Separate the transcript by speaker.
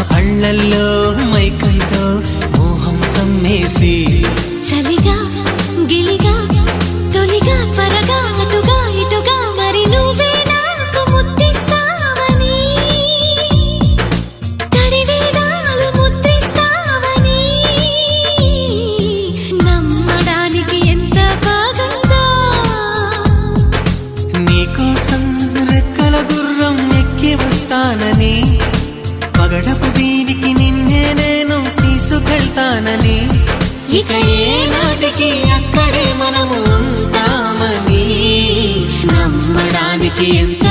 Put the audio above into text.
Speaker 1: కళ్ళల్లో మైకంతో మోహం కమ్మేసి
Speaker 2: చలిగా గిలిగా తొలిగా త్వరగా అటుగా ఇటుగా మరి నువ్వే నాకు ముద్దిస్తావని తడివేదాలు ముద్దిస్తావని నమ్మడానికి ఎంత బాగుందో
Speaker 1: నీకోసం రెక్కల గుర్రం ఎక్కి వస్తానని పగడపు దీనికి నిన్నే నేను తీసుకెళ్తానని ఇక ఏ నాటికి అక్కడే మనము ఉంటామని నమ్మడానికి ఎంత